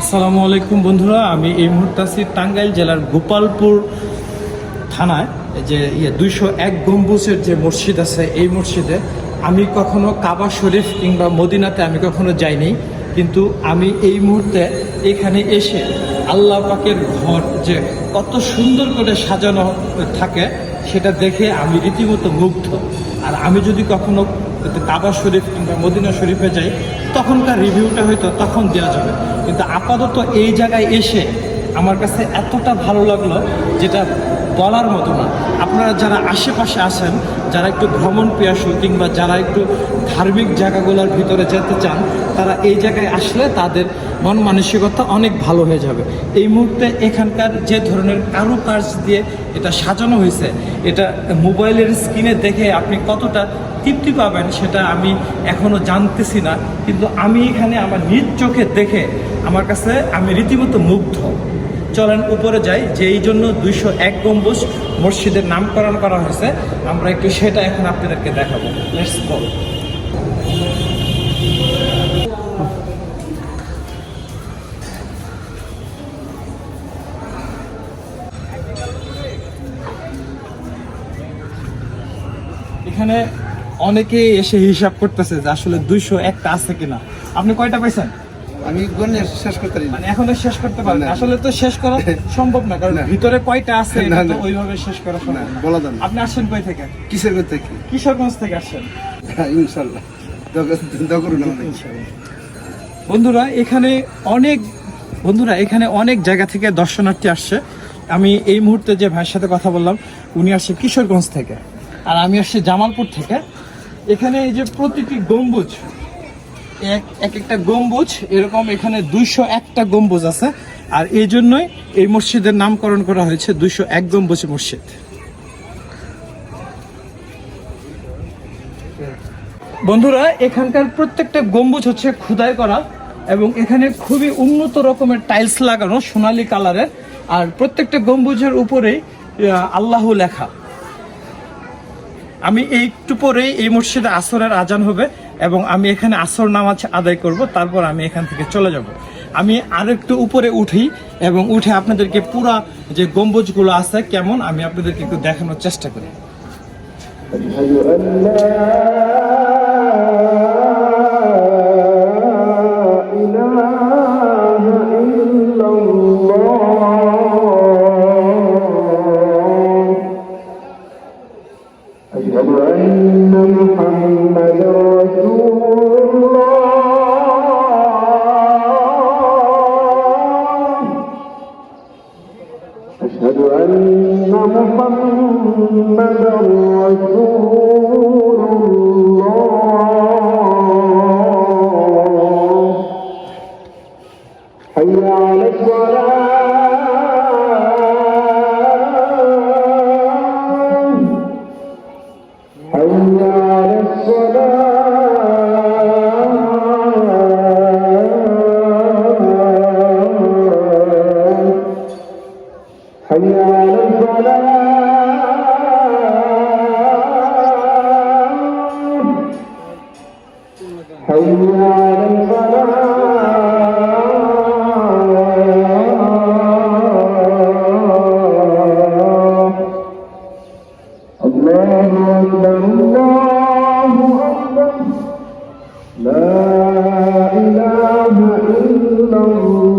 আসসালামু আলাইকুম বন্ধুরা, আমি এই মুহূর্তে আছি টাঙ্গাইল জেলার গোপালপুর থানায়। যে 201 গম্বুজের যে মসজিদ আছে, এই মসজিদে আমি কখনো কাবা শরীফ কিংবা মদিনাতে আমি কখনো যাইনি, কিন্তু আমি এই মুহূর্তে এখানে এসে আল্লাহ পাকের ঘর যে কত সুন্দর করে সাজানো থাকে সেটা দেখে আমি রীতিমতো মুগ্ধ। আর আমি যদি কখনো কাবা শরীফ কিংবা মদিনা শরীফে যাই তখনকার রিভিউটা হয়তো তখন দেওয়া যাবে, কিন্তু আপাতত এই জায়গায় এসে আমার কাছে এতটা ভালো লাগলো যেটা বলার মতো না। আপনারা যারা আশেপাশে আসেন, যারা একটু ভ্রমণ পিয়াসু কিংবা যারা একটু ধার্মিক জায়গাগুলোর ভিতরে যেতে চান, তারা এই জায়গায় আসলে তাদের মন মানসিকতা অনেক ভালো হয়ে যাবে। এই মুহূর্তে এখানকার যে ধরনের কারুকাজ দিয়ে এটা সাজানো হয়েছে, এটা মোবাইলের স্ক্রিনে দেখে আপনি কতটা তৃপ্তি পাবেন সেটা আমি এখনও জানতেছি না, কিন্তু আমি এখানে আমার নিজ চোখে দেখে আমার কাছে আমি রীতিমতো মুগ্ধ। চলেন উপরে যাই, যে এই জন্য 201 গম্বুজ মসজিদের নামকরণ করা হয়েছে, আমরা একটু সেটা এখন আপনাদেরকে দেখাবো। Let's go. এখানে অনেকে এসে হিসাব করতেছে যে আসলে 201টা আছে কিনা। আপনি কয়টা পাইছেন? আমি গণে শেষ করতে পারি, মানে এখনো শেষ করতে পারেন? আসলে তো শেষ করা সম্ভব না, কারণ ভিতরে কয়টা আছে এটা তো ওইভাবে শেষ করা সম্ভব না, বলা যাবে না। আপনি আসছেন কই থেকে? কিশোরগঞ্জ থেকে। কিশোরগঞ্জ থেকে আসছেন? ইনশাআল্লাহ দোয়া করুন আমাদের। বন্ধুরা এখানে অনেক জায়গা থেকে দর্শনার্থী আসছে। আমি এই মুহূর্তে যে ভাইয়ের সাথে কথা বললাম উনি আসছে কিশোরগঞ্জ থেকে, আর আমি আসছি জামালপুর থেকে। এখানে এই যে প্রতিটি গম্বুজ, এক একটা গম্বুজ এরকম, এখানে 201টা গম্বুজ আছে, আর এই জন্যই এই মসজিদের নামকরণ করা হয়েছে 201 গম্বুজ মসজিদ। বন্ধুরা এখানকার প্রত্যেকটা গম্বুজ হচ্ছে খোদাই করা, এবং এখানে খুবই উন্নত রকমের টাইলস লাগানো সোনালী কালারের, আর প্রত্যেকটা গম্বুজের উপরেই আল্লাহ লেখা। আমি একটু পরেই এই মসজিদে আসরের আজান হবে এবং আমি এখানে আসর নামাজ আদায় করব, তারপর আমি এখান থেকে চলে যাব। আমি আরেকটু উপরে উঠি এবং উঠে আপনাদেরকে পুরা যে গম্বুজগুলো আছে কেমন আমি আপনাদেরকে একটু দেখানোর চেষ্টা করি। أشهد أن محمدا رسول الله أشهد أن محمدا رسول الله حي على الصلاة حي على الصلاة حي على الفلاح حي على الفلاح الله أكبر الله أكبر لا إله إلا الله